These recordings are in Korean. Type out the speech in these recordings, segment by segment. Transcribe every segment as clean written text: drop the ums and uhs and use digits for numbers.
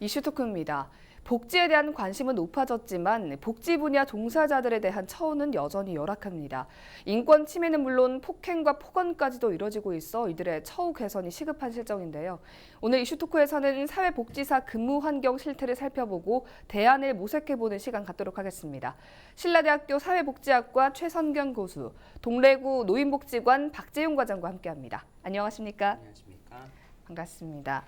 이슈토크입니다. 복지에 대한 관심은 높아졌지만 복지 분야 종사자들에 대한 처우는 여전히 열악합니다. 인권 침해는 물론 폭행과 폭언까지도 이뤄지고 있어 이들의 처우 개선이 시급한 실정인데요. 오늘 이슈토크에서는 사회복지사 근무 환경 실태를 살펴보고 대안을 모색해보는 시간 갖도록 하겠습니다. 신라대학교 사회복지학과 최선경 교수, 동래구 노인복지관 박재용 과장과 함께합니다. 안녕하십니까? 안녕하십니까? 반갑습니다.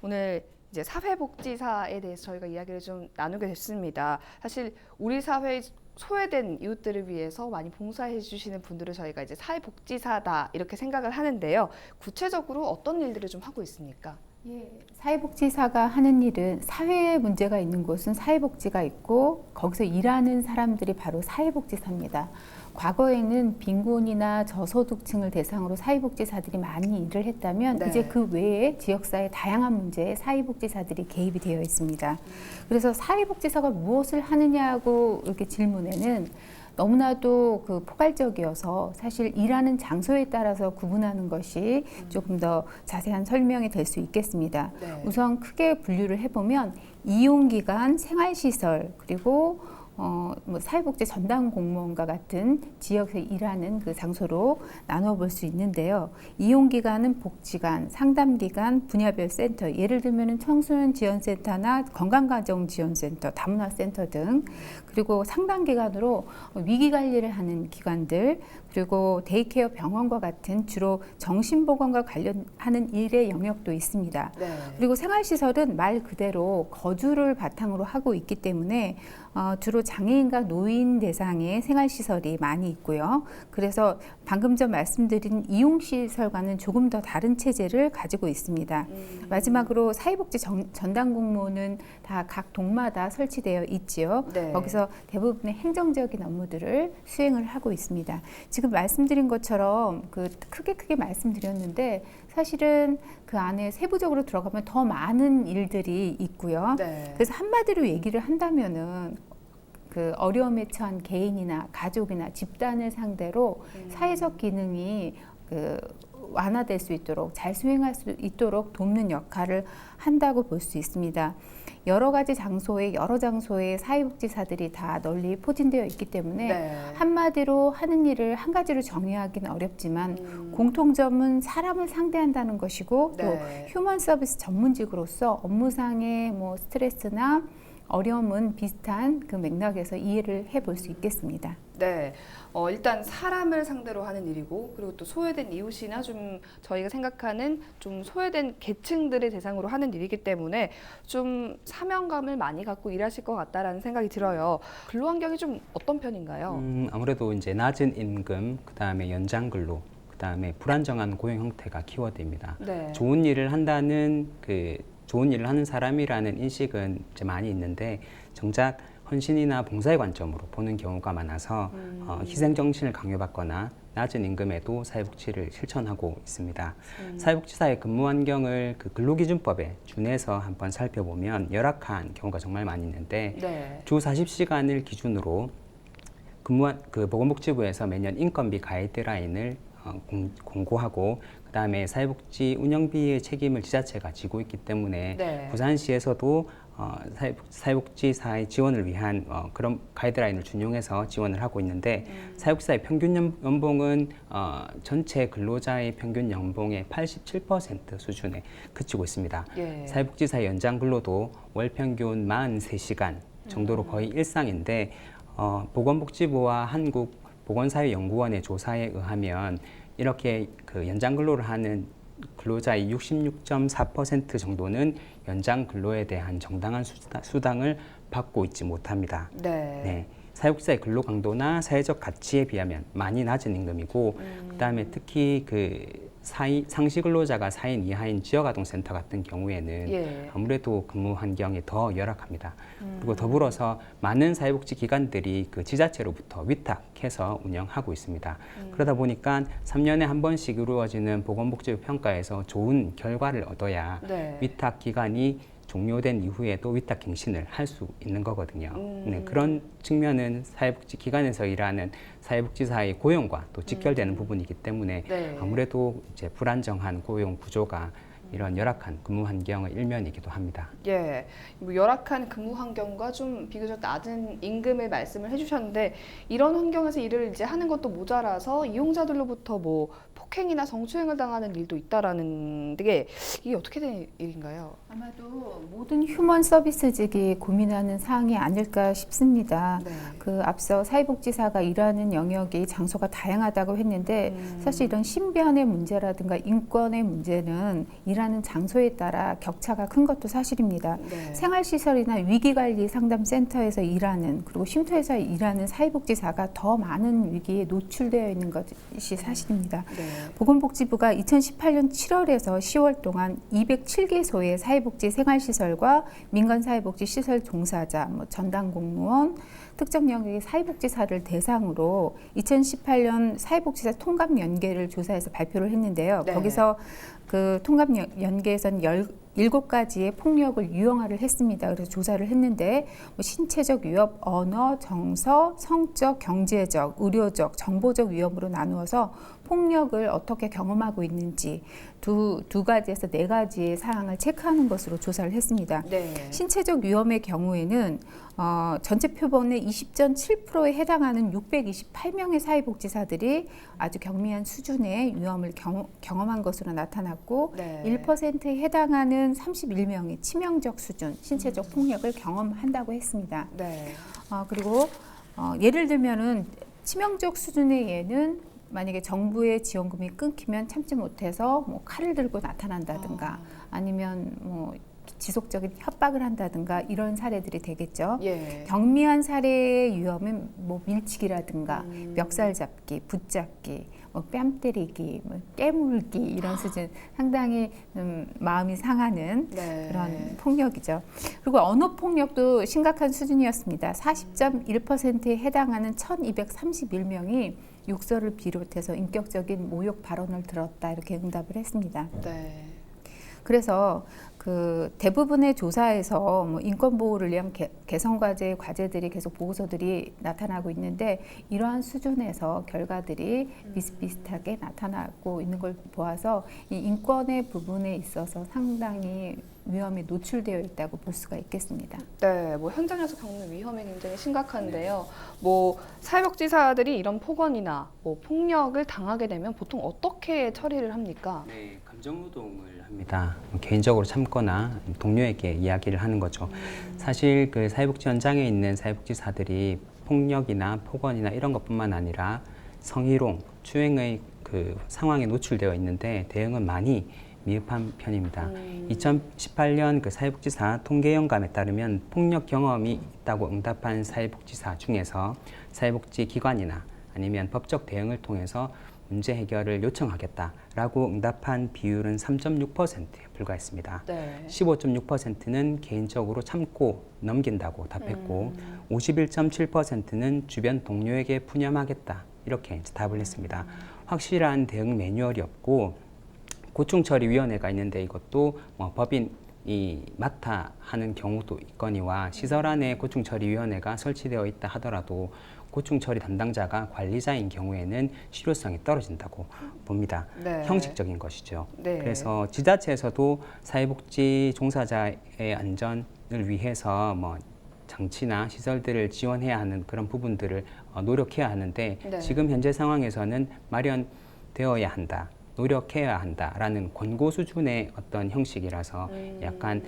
오늘 이제 사회복지사에 대해서 저희가 이야기를 좀 나누게 됐습니다. 사실 우리 사회의 소외된 이웃들을 위해서 많이 봉사해 주시는 분들을 저희가 이제 사회복지사다 이렇게 생각을 하는데요. 구체적으로 어떤 일들을 좀 하고 있습니까? 예, 사회복지사가 하는 일은 사회에 문제가 있는 곳은 사회복지가 있고 거기서 일하는 사람들이 바로 사회복지사입니다. 과거에는 빈곤이나 저소득층을 대상으로 사회복지사들이 많이 일을 했다면 이제 그 외에 지역사회 다양한 문제에 사회복지사들이 개입이 되어 있습니다. 그래서 사회복지사가 무엇을 하느냐고 이렇게 질문에는 너무나도 포괄적이어서 사실 일하는 장소에 따라서 구분하는 것이 조금 더 자세한 설명이 될 수 있겠습니다. 네. 우선 크게 분류를 해보면 이용기관, 생활시설, 그리고 사회복지 전담 공무원과 같은 지역에서 일하는 그 장소로 나눠볼 수 있는데요. 이용기관은 복지관, 상담기관, 분야별 센터, 예를 들면 청소년 지원센터나 건강가정지원센터, 다문화센터 등, 그리고 상담기관으로 위기관리를 하는 기관들, 그리고 데이케어 병원과 같은 주로 정신보건과 관련하는 일의 영역도 있습니다. 네. 그리고 생활시설은 말 그대로 거주를 바탕으로 하고 있기 때문에 주로 장애인과 노인 대상의 생활시설이 많이 있고요. 그래서 방금 전 말씀드린 이용시설과는 조금 더 다른 체제를 가지고 있습니다. 마지막으로 사회복지 전담 공무원은 다 각 동마다 설치되어 있지요. 네. 거기서 대부분의 행정적인 업무들을 수행을 하고 있습니다. 지금 말씀드린 것처럼 크게 말씀드렸는데 사실은 그 안에 세부적으로 들어가면 더 많은 일들이 있고요. 네. 그래서 한마디로 얘기를 한다면은 어려움에 처한 개인이나 가족이나 집단을 상대로 사회적 기능이 완화될 수 있도록 잘 수행할 수 있도록 돕는 역할을 한다고 볼 수 있습니다. 여러 장소에 사회복지사들이 다 널리 포진되어 있기 때문에 한마디로 하는 일을 한 가지로 정의하기는 어렵지만 공통점은 사람을 상대한다는 것이고 또 휴먼 서비스 전문직으로서 업무상의 스트레스나 어려움은 비슷한 그 맥락에서 이해를 해볼 수 있겠습니다. 네, 일단 사람을 상대로 하는 일이고 그리고 또 소외된 이웃이나 좀 저희가 생각하는 좀 소외된 계층들을 대상으로 하는 일이기 때문에 좀 사명감을 많이 갖고 일하실 것 같다라는 생각이 들어요. 근로 환경이 좀 어떤 편인가요? 아무래도 이제 낮은 임금, 그다음에 연장 근로, 그다음에 불안정한 고용 형태가 키워드입니다. 네. 좋은 일을 하는 사람이라는 인식은 이제 많이 있는데 정작 헌신이나 봉사의 관점으로 보는 경우가 많아서 희생 정신을 강요받거나 낮은 임금에도 사회복지를 실천하고 있습니다. 사회복지사의 근무 환경을 근로기준법에 준해서 한번 살펴보면 열악한 경우가 정말 많이 있는데 주 40시간을 기준으로 보건복지부에서 매년 인건비 가이드라인을 공고하고 그다음에 사회복지 운영비의 책임을 지자체가 지고 있기 때문에 부산시에서도 사회복지사의 지원을 위한 그런 가이드라인을 준용해서 지원을 하고 있는데 사회복지사의 평균 연봉은 전체 근로자의 평균 연봉의 87% 수준에 그치고 있습니다. 사회복지사의 연장 근로도 월 평균 43시간 정도로 거의 일상인데 보건복지부와 한국보건사회연구원의 조사에 의하면 이렇게 연장 근로를 하는 근로자의 66.4% 정도는 연장 근로에 대한 정당한 수당을 받고 있지 못합니다. 네. 사회복지사의 근로 강도나 사회적 가치에 비하면 많이 낮은 임금이고 그다음에 특히 상시 근로자가 4인 이하인 지역아동센터 같은 경우에는 아무래도 근무 환경이 더 열악합니다. 그리고 더불어서 많은 사회복지 기관들이 지자체로부터 위탁해서 운영하고 있습니다. 그러다 보니까 3년에 한 번씩 이루어지는 보건복지부 평가에서 좋은 결과를 얻어야 위탁 기관이 종료된 이후에도 위탁갱신을 할 수 있는 거거든요. 네, 그런 측면은 사회복지 기관에서 일하는 사회복지사의 고용과 또 직결되는 부분이기 때문에 아무래도 이제 불안정한 고용 구조가 이런 열악한 근무 환경의 일면이기도 합니다. 예, 뭐 열악한 근무 환경과 좀 비교적 낮은 임금을 말씀을 해주셨는데 이런 환경에서 일을 이제 하는 것도 모자라서 이용자들로부터 뭐 폭행이나 성추행을 당하는 일도 있다라는 게 이게 어떻게 된 일인가요? 아마도 모든 휴먼 서비스직이 고민하는 사항이 아닐까 싶습니다. 네. 그 앞서 사회복지사가 일하는 영역이 장소가 다양하다고 했는데 사실 이런 신변의 문제라든가 인권의 문제는 일하는 장소에 따라 격차가 큰 것도 사실입니다. 네. 생활시설이나 위기관리 상담센터에서 일하는 그리고 쉼터에서 일하는 사회복지사가 더 많은 위기에 노출되어 있는 것이 사실입니다. 네. 보건복지부가 2018년 7월에서 10월 동안 207개소의 사회복지 생활시설과 민간사회복지 시설 종사자, 전담 공무원, 특정 영역의 사회복지사를 대상으로 2018년 사회복지사 통합 연계를 조사해서 발표를 했는데요. 네. 거기서 그 통합 연계에서는 17가지의 폭력을 유형화를 했습니다. 그래서 조사를 했는데 신체적 위협, 언어, 정서, 성적, 경제적, 의료적, 정보적 위협으로 나누어서 폭력을 어떻게 경험하고 있는지 두 가지에서 4가지의 사항을 체크하는 것으로 조사를 했습니다. 네. 신체적 위험의 경우에는 전체 표본의 20.7%에 해당하는 628명의 사회복지사들이 아주 경미한 수준의 위험을 경험한 것으로 나타났고 네. 1%에 해당하는 31명이 치명적 수준, 신체적 폭력을 경험한다고 했습니다. 네. 그리고 예를 들면은 치명적 수준의 예는 만약에 정부의 지원금이 끊기면 참지 못해서 뭐 칼을 들고 나타난다든가 아니면 뭐 지속적인 협박을 한다든가 이런 사례들이 되겠죠. 예. 경미한 사례의 위험은 뭐 밀치기라든가 멱살 잡기, 붙잡기, 뭐 뺨 때리기, 뭐 깨물기 이런 수준 상당히 마음이 상하는 네. 그런 폭력이죠. 그리고 언어 폭력도 심각한 수준이었습니다. 40.1%에 해당하는 1,231명이 욕설을 비롯해서 인격적인 모욕 발언을 들었다 이렇게 응답을 했습니다. 네. 그래서 그 대부분의 조사에서 뭐 인권 보호를 위한 개선 과제들이 계속 보고서들이 나타나고 있는데 이러한 수준에서 결과들이 비슷비슷하게 나타나고 있는 걸 보아서 이 인권의 부분에 있어서 상당히 위험에 노출되어 있다고 볼 수가 있겠습니다. 네, 뭐 현장에서 겪는 위험이 굉장히 심각한데요. 뭐 사회복지사들이 이런 폭언이나 뭐 폭력을 당하게 되면 보통 어떻게 처리를 합니까? 네, 감정노동을 합니다. 개인적으로 참거나 동료에게 이야기를 하는 거죠. 사실 그 사회복지 현장에 있는 사회복지사들이 폭력이나 폭언이나 이런 것뿐만 아니라 성희롱, 추행의 그 상황에 노출되어 있는데 대응은 많이 미흡한 편입니다. 2018년 그 사회복지사 통계연감에 따르면 폭력 경험이 있다고 응답한 사회복지사 중에서 사회복지기관이나 아니면 법적 대응을 통해서 문제 해결을 요청하겠다라고 응답한 비율은 3.6%에 불과했습니다. 네. 15.6%는 개인적으로 참고 넘긴다고 답했고 51.7%는 주변 동료에게 푸념하겠다 이렇게 이제 답을 했습니다. 확실한 대응 매뉴얼이 없고 고충처리위원회가 있는데 이것도 뭐 법인이 맡아 하는 경우도 있거니와 시설 안에 고충처리위원회가 설치되어 있다 하더라도 고충처리 담당자가 관리자인 경우에는 실효성이 떨어진다고 봅니다. 네. 형식적인 것이죠. 네. 그래서 지자체에서도 사회복지 종사자의 안전을 위해서 뭐 장치나 시설들을 지원해야 하는 그런 부분들을 노력해야 하는데 네. 지금 현재 상황에서는 마련되어야 한다. 노력해야 한다라는 권고 수준의 어떤 형식이라서 약간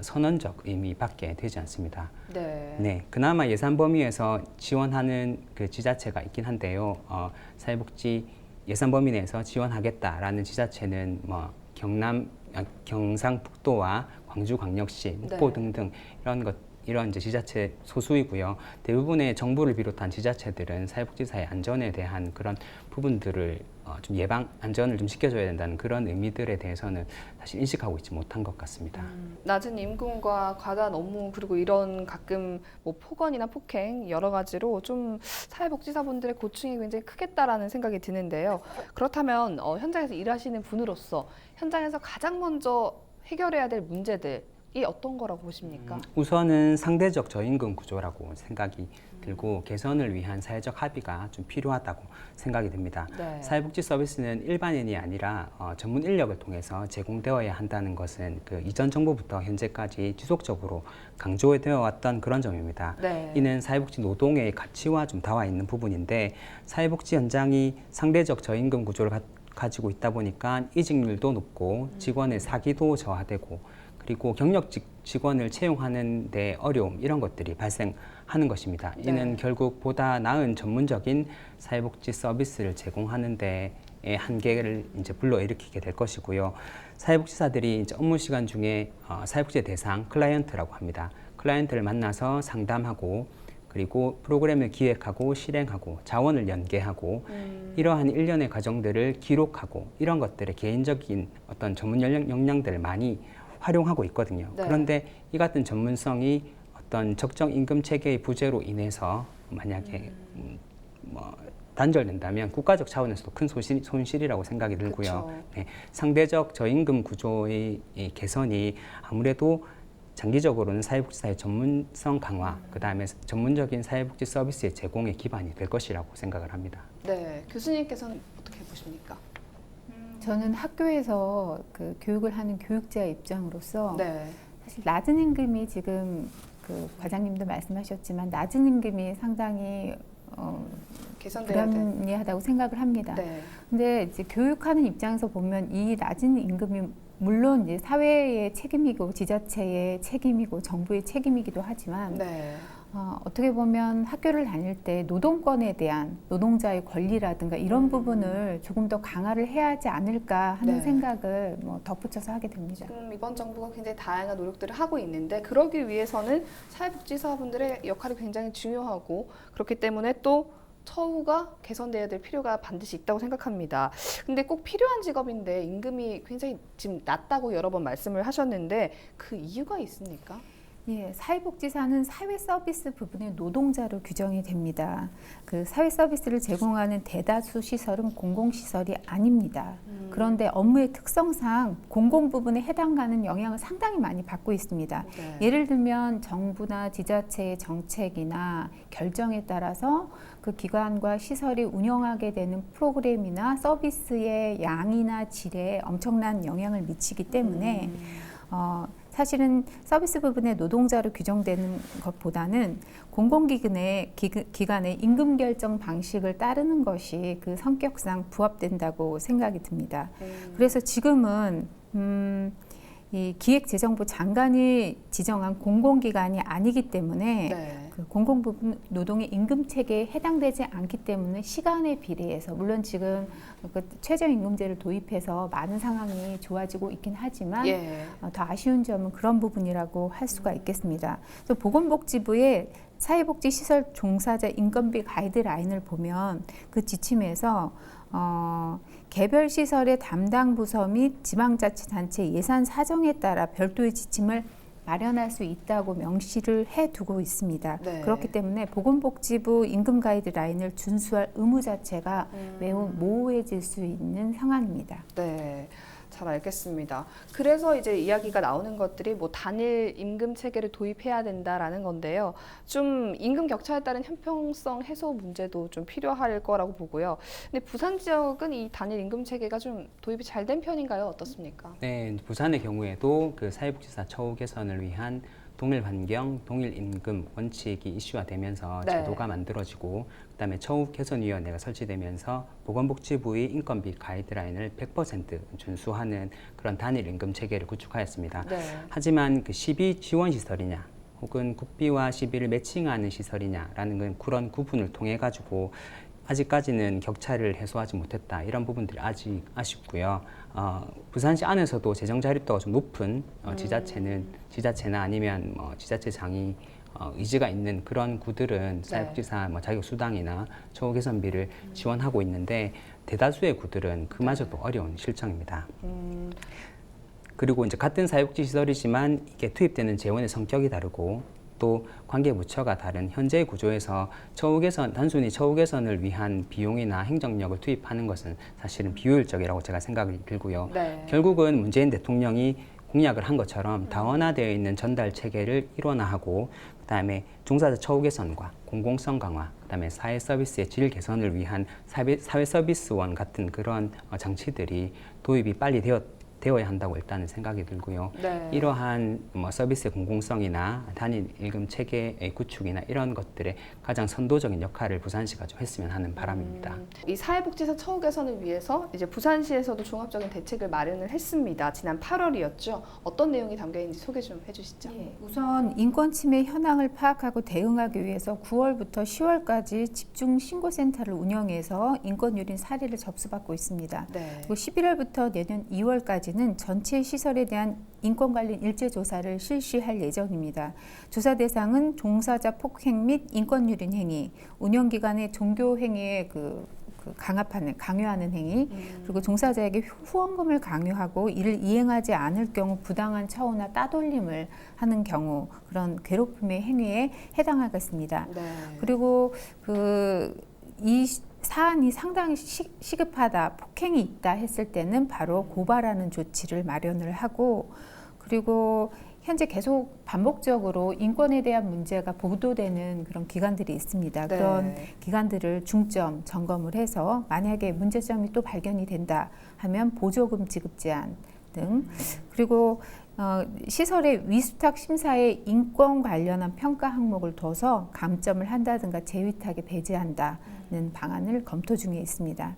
선언적 의미밖에 되지 않습니다. 네. 네, 그나마 예산 범위에서 지원하는 그 지자체가 있긴 한데요. 사회복지 예산 범위 내에서 지원하겠다라는 지자체는 뭐 경상북도와 광주광역시, 목포 네. 등등 이런 이제 지자체 소수이고요. 대부분의 정부를 비롯한 지자체들은 사회복지사의 안전에 대한 그런 부분들을 좀 안전을 좀 지켜줘야 된다는 그런 의미들에 대해서는 사실 인식하고 있지 못한 것 같습니다. 낮은 임금과 과다한 업무 그리고 이런 가끔 뭐 폭언이나 폭행 여러 가지로 좀 사회복지사분들의 고충이 굉장히 크겠다라는 생각이 드는데요. 그렇다면 현장에서 일하시는 분으로서 현장에서 가장 먼저 해결해야 될 문제들 어떤 거라고 보십니까? 우선은 상대적 저임금 구조라고 생각이 들고 개선을 위한 사회적 합의가 좀 필요하다고 생각이 듭니다. 네. 사회복지 서비스는 일반인이 아니라 전문 인력을 통해서 제공되어야 한다는 것은 그 이전 정부부터 현재까지 지속적으로 강조되어 왔던 그런 점입니다. 네. 이는 사회복지 노동의 가치와 좀 닿아 있는 부분인데 사회복지 현장이 상대적 저임금 구조를 가지고 있다 보니까 이직률도 높고 직원의 사기도 저하되고 그리고 경력 직원을 채용하는 데 어려움 이런 것들이 발생하는 것입니다. 네. 이는 결국 보다 나은 전문적인 사회복지 서비스를 제공하는 데의 한계를 이제 불러일으키게 될 것이고요. 사회복지사들이 이제 업무 시간 중에 사회복지 대상 클라이언트라고 합니다. 클라이언트를 만나서 상담하고 그리고 프로그램을 기획하고 실행하고 자원을 연계하고 이러한 일련의 과정들을 기록하고 이런 것들의 개인적인 어떤 전문 역량들을 많이 활용하고 있거든요. 네. 그런데 이 같은 전문성이 어떤 적정 임금 체계의 부재로 인해서 만약에 단절된다면 국가적 차원에서도 큰 손실이라고 생각이 들고요. 네, 상대적 저임금 구조의 이 개선이 아무래도 장기적으로는 사회복지사의 전문성 강화, 그다음에 전문적인 사회복지 서비스의 제공의 기반이 될 것이라고 생각을 합니다. 네, 교수님께서는 어떻게 보십니까? 저는 학교에서 그 교육을 하는 교육자 입장으로서 네. 사실 낮은 임금이 지금 그 과장님도 말씀하셨지만 낮은 임금이 상당히 개선돼야 돼. 불합리하다고 생각을 합니다. 네. 근데 이제 교육하는 입장에서 보면 이 낮은 임금이 물론 이제 사회의 책임이고 지자체의 책임이고 정부의 책임이기도 하지만 네. 어떻게 보면 학교를 다닐 때 노동권에 대한 노동자의 권리라든가 이런 부분을 조금 더 강화를 해야 하지 않을까 하는 네. 생각을 뭐 덧붙여서 하게 됩니다. 지금 이번 정부가 굉장히 다양한 노력들을 하고 있는데 그러기 위해서는 사회복지사분들의 역할이 굉장히 중요하고 그렇기 때문에 또 처우가 개선돼야 될 필요가 반드시 있다고 생각합니다. 근데 꼭 필요한 직업인데 임금이 굉장히 지금 낮다고 여러 번 말씀을 하셨는데 그 이유가 있습니까? 예, 사회복지사는 사회 서비스 부분의 노동자로 규정이 됩니다. 그 사회 서비스를 제공하는 대다수 시설은 공공시설이 아닙니다. 그런데 업무의 특성상 공공 부분에 해당하는 영향을 상당히 많이 받고 있습니다. 네. 예를 들면 정부나 지자체의 정책이나 결정에 따라서 그 기관과 시설이 운영하게 되는 프로그램이나 서비스의 양이나 질에 엄청난 영향을 미치기 때문에 사실은 서비스 부분의 노동자로 규정되는 것보다는 공공기관의 임금 결정 방식을 따르는 것이 그 성격상 부합된다고 생각이 듭니다. 그래서 지금은 이 기획재정부 장관이 지정한 공공기관이 아니기 때문에 네. 그 공공부분 노동의 임금 체계에 해당되지 않기 때문에 시간에 비례해서 물론 지금 그 최저임금제를 도입해서 많은 상황이 좋아지고 있긴 하지만 예. 더 아쉬운 점은 그런 부분이라고 할 수가 있겠습니다. 또 보건복지부의 사회복지시설 종사자 인건비 가이드라인을 보면 그 지침에서 개별 시설의 담당 부서 및 지방자치단체 예산 사정에 따라 별도의 지침을 마련할 수 있다고 명시를 해두고 있습니다. 네. 그렇기 때문에 보건복지부 임금 가이드라인을 준수할 의무 자체가 매우 모호해질 수 있는 상황입니다. 네. 잘 알겠습니다. 그래서 이제 이야기가 나오는 것들이 뭐 단일 임금 체계를 도입해야 된다라는 건데요. 좀 임금 격차에 따른 형평성 해소 문제도 좀 필요할 거라고 보고요. 근데 부산 지역은 이 단일 임금 체계가 좀 도입이 잘 된 편인가요? 어떻습니까? 네, 부산의 경우에도 그 사회복지사 처우 개선을 위한 동일 환경, 동일 임금 원칙이 이슈화되면서 네. 제도가 만들어지고 그다음에 처우 개선위원회가 설치되면서 보건복지부의 인건비 가이드라인을 100% 준수하는 그런 단일 임금 체계를 구축하였습니다. 네. 하지만 그 시비 지원 시설이냐 혹은 국비와 시비를 매칭하는 시설이냐라는 그런 구분을 통해 가지고 아직까지는 격차를 해소하지 못했다. 이런 부분들이 아직 아쉽고요. 부산시 안에서도 재정 자립도가 좀 높은 지자체나 아니면 지자체장이 의지가 있는 그런 구들은 사회복지사 자격 수당이나 처우 개선비를 지원하고 있는데 대다수의 구들은 그마저도 어려운 실정입니다. 그리고 이제 같은 사회복지 시설이지만 이게 투입되는 재원의 성격이 다르고 또 관계 부처가 다른 현재의 구조에서 단순히 처우 개선을 위한 비용이나 행정력을 투입하는 것은 사실은 비효율적이라고 제가 생각이 들고요. 네. 결국은 문재인 대통령이 공약을 한 것처럼 다원화되어 있는 전달 체계를 일원화하고 그다음에 종사자 처우 개선과 공공성 강화, 그다음에 사회 서비스의 질 개선을 위한 사회 서비스원 같은 그런 장치들이 도입이 빨리 되어야 한다고 일단은 생각이 들고요. 네. 이러한 서비스의 공공성이나 단일 임금 체계의 구축이나 이런 것들의 가장 선도적인 역할을 부산시가 좀 했으면 하는 바람입니다. 이 사회복지사 처우 개선을 위해서 이제 부산시에서도 종합적인 대책을 마련을 했습니다. 지난 8월이었죠. 어떤 내용이 담겨 있는지 소개 좀 해주시죠. 우선 인권 침해 현황을 파악하고 대응하기 위해서 9월부터 10월까지 집중 신고센터를 운영해서 인권 유린 사례를 접수받고 있습니다. 네. 그리고 11월부터 내년 2월까지는 전체 시설에 대한 인권 관련 일제 조사를 실시할 예정입니다. 조사 대상은 종사자 폭행 및 인권 유린 행위, 운영 기관의 종교 행위에 강요하는 행위, 그리고 종사자에게 후원금을 강요하고 이를 이행하지 않을 경우 부당한 처우나 따돌림을 하는 경우 그런 괴롭힘의 행위에 해당하겠습니다. 네. 그리고 이 사안이 상당히 시급하다, 폭행이 있다 했을 때는 바로 고발하는 조치를 마련을 하고, 그리고 현재 계속 반복적으로 인권에 대한 문제가 보도되는 그런 기관들이 있습니다. 네. 그런 기관들을 중점 점검을 해서 만약에 문제점이 또 발견이 된다 하면 보조금 지급 제한 등, 그리고 시설의 위수탁 심사에 인권 관련한 평가 항목을 둬서 감점을 한다든가 재위탁에 배제한다는 방안을 검토 중에 있습니다.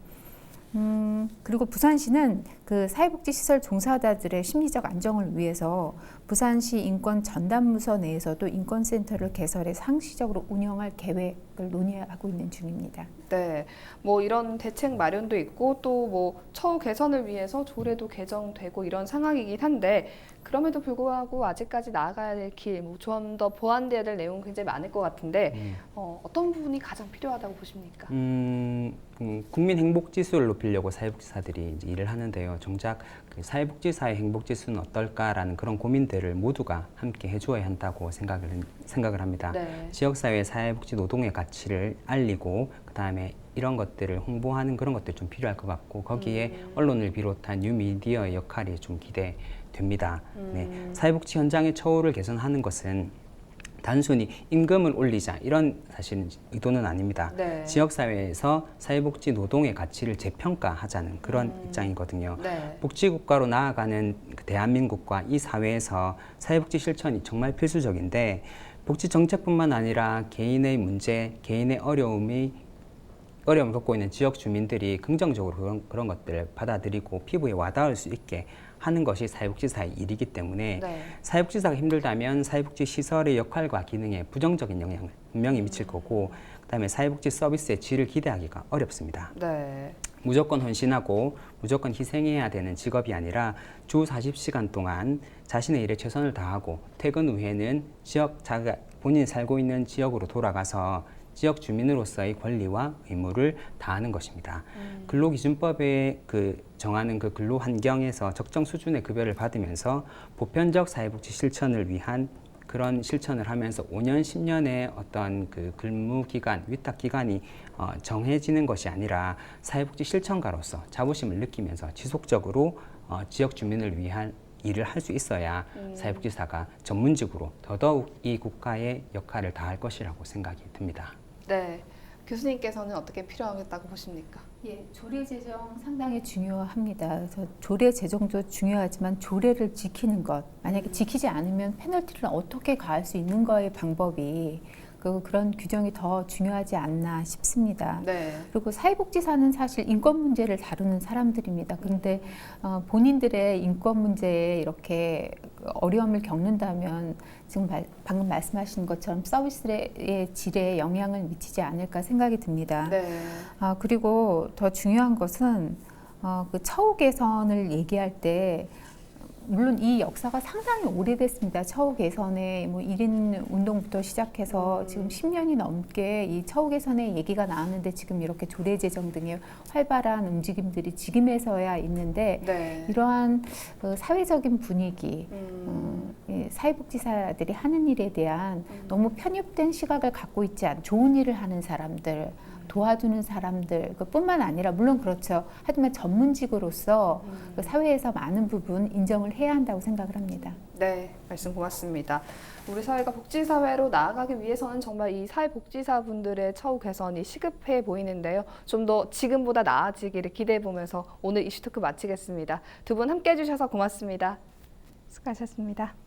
그리고 부산시는 그 사회복지시설 종사자들의 심리적 안정을 위해서 부산시 인권 전담부서 내에서도 인권센터를 개설해 상시적으로 운영할 계획을 논의하고 있는 중입니다. 네, 뭐 이런 대책 마련도 있고 또 뭐 처우 개선을 위해서 조례도 개정되고 이런 상황이긴 한데 그럼에도 불구하고 아직까지 나아가야 될 길, 뭐 좀 더 보완돼야 될 내용 굉장히 많을 것 같은데 어떤 부분이 가장 필요하다고 보십니까? 국민 행복 지수를 높이려고 사회복지사들이 이제 일을 하는데요. 정작 그 사회복지사의 행복 지수는 어떨까라는 그런 고민들을 모두가 함께 해주어야 한다고 생각을 합니다. 네. 지역사회 사회복지 노동의 가치를 알리고 그다음에 이런 것들을 홍보하는 그런 것들이 좀 필요할 것 같고 거기에 언론을 비롯한 뉴미디어의 역할이 좀 기대됩니다. 네. 사회복지 현장의 처우를 개선하는 것은 단순히 임금을 올리자 이런 사실은 의도는 아닙니다. 네. 지역사회에서 사회복지 노동의 가치를 재평가하자는 그런 입장이거든요. 네. 복지국가로 나아가는 그 대한민국과 이 사회에서 사회복지 실천이 정말 필수적인데 복지 정책뿐만 아니라 개인의 문제, 개인의 어려움을 겪고 있는 지역 주민들이 긍정적으로 그런 것들을 받아들이고 피부에 와닿을 수 있게 하는 것이 사회복지사의 일이기 때문에 네. 사회복지사가 힘들다면 사회복지 시설의 역할과 기능에 부정적인 영향을 분명히 미칠 거고 그다음에 사회복지 서비스의 질을 기대하기가 어렵습니다. 네. 무조건 헌신하고 무조건 희생해야 되는 직업이 아니라 주 40시간 동안 자신의 일에 최선을 다하고 퇴근 후에는 본인이 살고 있는 지역으로 돌아가서 지역 주민으로서의 권리와 의무를 다하는 것입니다. 근로기준법에 정하는 그 근로 환경에서 적정 수준의 급여를 받으면서 보편적 사회복지 실천을 위한 그런 실천을 하면서 5년, 10년의 어떤 그 근무기간, 위탁기간이 정해지는 것이 아니라 사회복지 실천가로서 자부심을 느끼면서 지속적으로 지역 주민을 위한 일을 할 수 있어야 사회복지사가 전문직으로 더더욱 이 국가의 역할을 다할 것이라고 생각이 듭니다. 네. 교수님께서는 어떻게 필요하겠다고 보십니까? 예, 조례 제정 상당히 중요합니다. 그래서 조례 제정도 중요하지만 조례를 지키는 것, 만약에 지키지 않으면 페널티를 어떻게 가할 수 있는가의 방법이 그런 규정이 더 중요하지 않나 싶습니다. 네. 그리고 사회복지사는 사실 인권 문제를 다루는 사람들입니다. 그런데 본인들의 인권 문제에 이렇게 어려움을 겪는다면 지금 방금 말씀하신 것처럼 서비스의 질에 영향을 미치지 않을까 생각이 듭니다. 네. 그리고 더 중요한 것은 그 처우 개선을 얘기할 때 물론 이 역사가 상당히 오래됐습니다. 처우 개선의 뭐 1인 운동부터 시작해서 지금 10년이 넘게 이 처우 개선의 얘기가 나왔는데 지금 이렇게 조례 제정 등의 활발한 움직임들이 지금에서야 있는데 네. 이러한 사회적인 분위기, 사회복지사들이 하는 일에 대한 너무 편협된 시각을 갖고 있지 않은 좋은 일을 하는 사람들 도와주는 사람들 그뿐만 아니라 물론 그렇죠. 하지만 전문직으로서 그 사회에서 많은 부분 인정을 해야 한다고 생각을 합니다. 네, 말씀 고맙습니다. 우리 사회가 복지사회로 나아가기 위해서는 정말 이 사회복지사분들의 처우 개선이 시급해 보이는데요. 좀 더 지금보다 나아지기를 기대해 보면서 오늘 이슈토크 마치겠습니다. 두 분 함께 해주셔서 고맙습니다. 수고하셨습니다.